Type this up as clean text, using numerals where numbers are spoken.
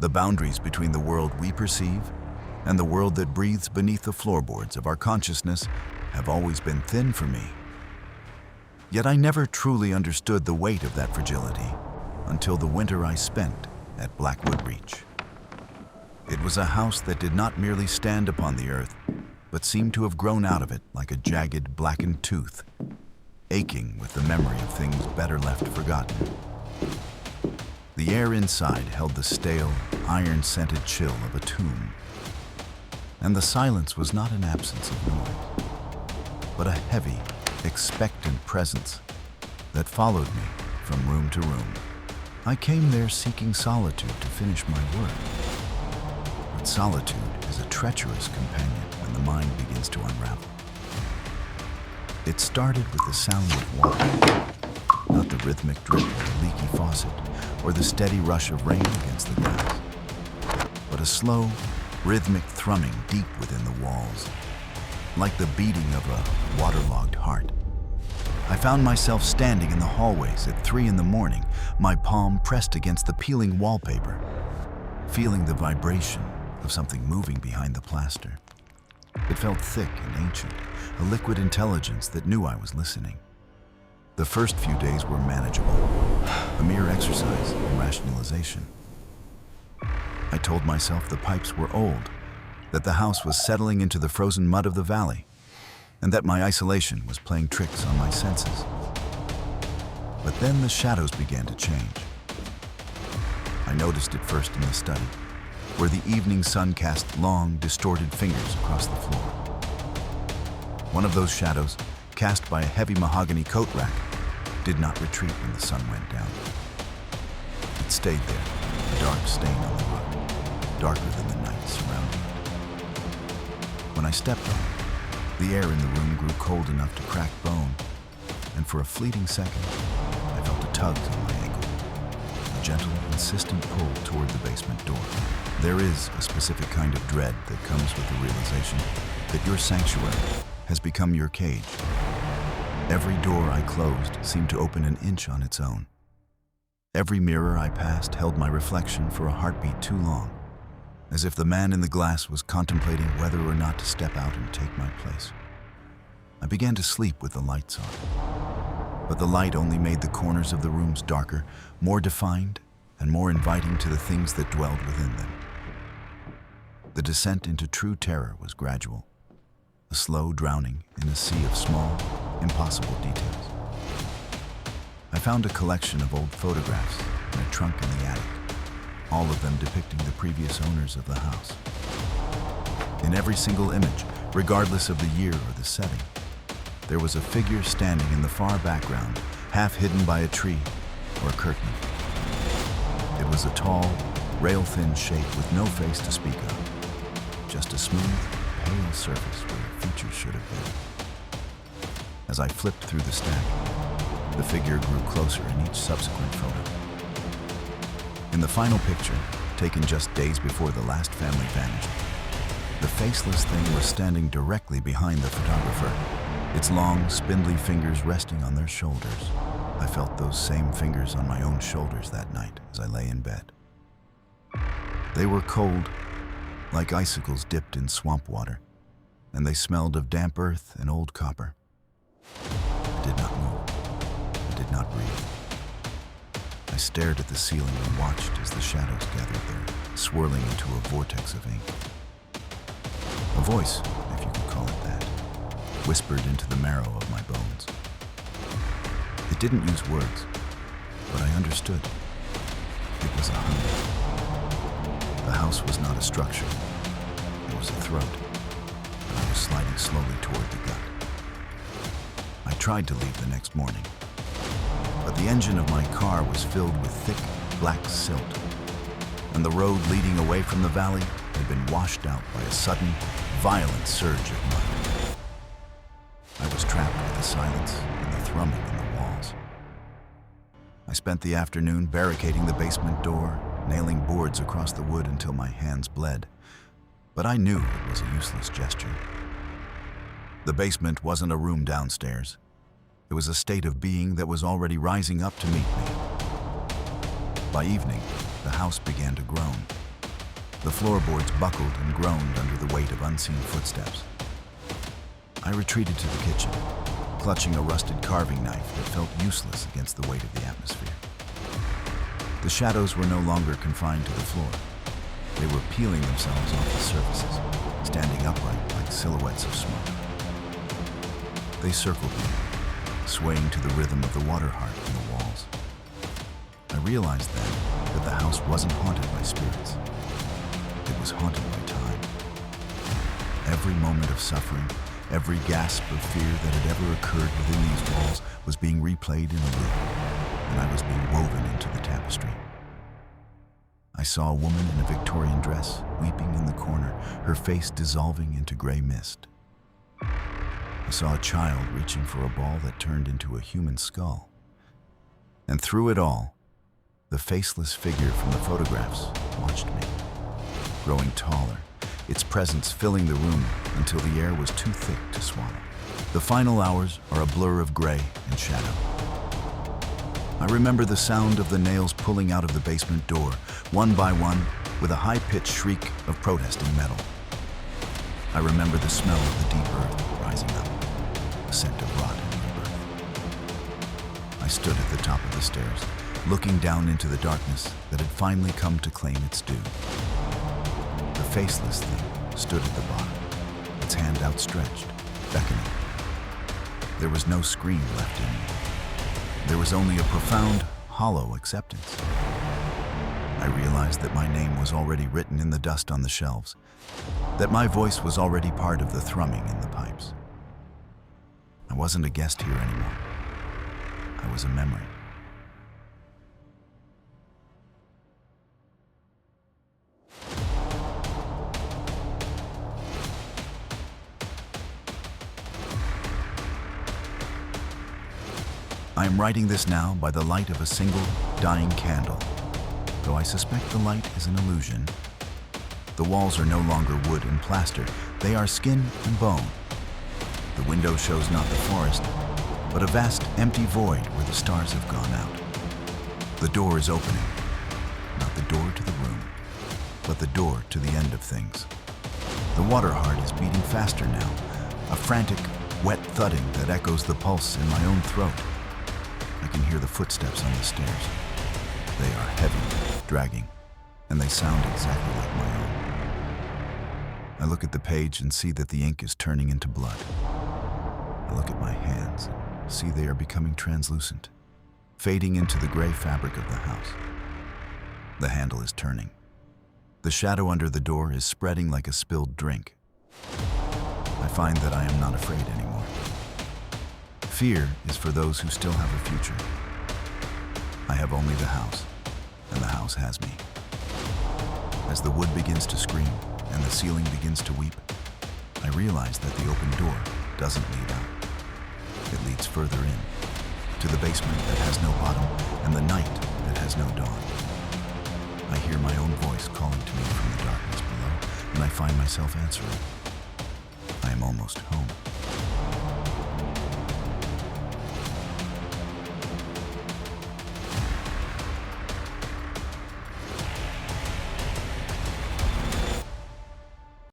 The boundaries between the world we perceive and the world that breathes beneath the floorboards of our consciousness have always been thin for me. Yet I never truly understood the weight of that fragility until the winter I spent at Blackwood Reach. It was a house that did not merely stand upon the earth, but seemed to have grown out of it like a jagged, blackened tooth, aching with the memory of things better left forgotten. The air inside held the stale, iron-scented chill of a tomb. And the silence was not an absence of noise, but a heavy, expectant presence that followed me from room to room. I came there seeking solitude to finish my work. But solitude is a treacherous companion when the mind begins to unravel. It started with the sound of water, not the rhythmic drip of a leaky faucet or the steady rush of rain against the glass, but a slow, rhythmic thrumming deep within the walls, like the beating of a waterlogged heart. I found myself standing in the hallways at 3 in the morning, my palm pressed against the peeling wallpaper, feeling the vibration of something moving behind the plaster. It felt thick and ancient, a liquid intelligence that knew I was listening. The first few days were manageable, a mere exercise in rationalization. I told myself the pipes were old, that the house was settling into the frozen mud of the valley, and that my isolation was playing tricks on my senses. But then the shadows began to change. I noticed it first in the study, where the evening sun cast long, distorted fingers across the floor. One of those shadows, cast by a heavy mahogany coat rack, did not retreat when the sun went down. It stayed there, a dark stain on the rug, darker than the night surrounding it. When I stepped on it, the air in the room grew cold enough to crack bone, and for a fleeting second, I felt a tug on my ankle, a gentle, insistent pull toward the basement door. There is a specific kind of dread that comes with the realization that your sanctuary has become your cage. Every door I closed seemed to open an inch on its own. Every mirror I passed held my reflection for a heartbeat too long, as if the man in the glass was contemplating whether or not to step out and take my place. I began to sleep with the lights on, but the light only made the corners of the rooms darker, more defined, and more inviting to the things that dwelled within them. The descent into true terror was gradual, a slow drowning in a sea of small, impossible details. I found a collection of old photographs in a trunk in the attic, all of them depicting the previous owners of the house. In every single image, regardless of the year or the setting, there was a figure standing in the far background, half hidden by a tree or a curtain. It was a tall, rail-thin shape with no face to speak of, just a smooth, pale surface where features should have been. As I flipped through the stack, the figure grew closer in each subsequent photo. In the final picture, taken just days before the last family vanished, the faceless thing was standing directly behind the photographer, its long, spindly fingers resting on their shoulders. I felt those same fingers on my own shoulders that night as I lay in bed. They were cold, like icicles dipped in swamp water, and they smelled of damp earth and old copper. I did not move. I did not breathe. I stared at the ceiling and watched as the shadows gathered there, swirling into a vortex of ink. A voice, if you could call it that, whispered into the marrow of my bones. It didn't use words, but I understood. It was a hunger. The house was not a structure. It was a throat, and I was sliding slowly toward the gut. I tried to leave the next morning, but the engine of my car was filled with thick, black silt, and the road leading away from the valley had been washed out by a sudden, violent surge of mud. I was trapped with the silence and the thrumming in the walls. I spent the afternoon barricading the basement door, nailing boards across the wood until my hands bled, but I knew it was a useless gesture. The basement wasn't a room downstairs. It was a state of being that was already rising up to meet me. By evening, the house began to groan, The floorboards buckled and groaned under the weight of unseen footsteps. I retreated to the kitchen, clutching a rusted carving knife that felt useless against the weight of the atmosphere. The shadows were no longer confined to the floor. They were peeling themselves off the surfaces, standing upright like silhouettes of smoke. They circled me, swaying to the rhythm of the water heart in the walls. I realized then that the house wasn't haunted by spirits. It was haunted by time. Every moment of suffering, every gasp of fear that had ever occurred within these walls was being replayed in a loop, and I was being woven into the tapestry. I saw a woman in a Victorian dress, weeping in the corner, her face dissolving into gray mist. I saw a child reaching for a ball that turned into a human skull. And through it all, the faceless figure from the photographs watched me, growing taller, its presence filling the room until the air was too thick to swallow. The final hours are a blur of gray and shadow. I remember the sound of the nails pulling out of the basement door, one by one, with a high-pitched shriek of protesting metal. I remember the smell of the deep earth rising up, a scent of rot and rebirth. I stood at the top of the stairs, looking down into the darkness that had finally come to claim its due. The faceless thing stood at the bottom, its hand outstretched, beckoning. There was no scream left in me. There was only a profound, hollow acceptance. I realized that my name was already written in the dust on the shelves, that my voice was already part of the thrumming in the pipes. I wasn't a guest here anymore. I was a memory. I am writing this now by the light of a single, dying candle, though I suspect the light is an illusion. The walls are no longer wood and plaster, they are skin and bone. The window shows not the forest, but a vast empty void where the stars have gone out. The door is opening, not the door to the room, but the door to the end of things. The water heart is beating faster now, a frantic, wet thudding that echoes the pulse in my own throat. I can hear the footsteps on the stairs. They are heavy, dragging, and they sound exactly like my own. I look at the page and see that the ink is turning into blood. I look at my hands and see they are becoming translucent, fading into the gray fabric of the house. The handle is turning. The shadow under the door is spreading like a spilled drink. I find that I am not afraid anymore. Fear is for those who still have a future. I have only the house, and the house has me. As the wood begins to scream and the ceiling begins to weep, I realize that the open door doesn't lead out. It leads further in, to the basement that has no bottom and the night that has no dawn. I hear my own voice calling to me from the darkness below, and I find myself answering. I am almost home.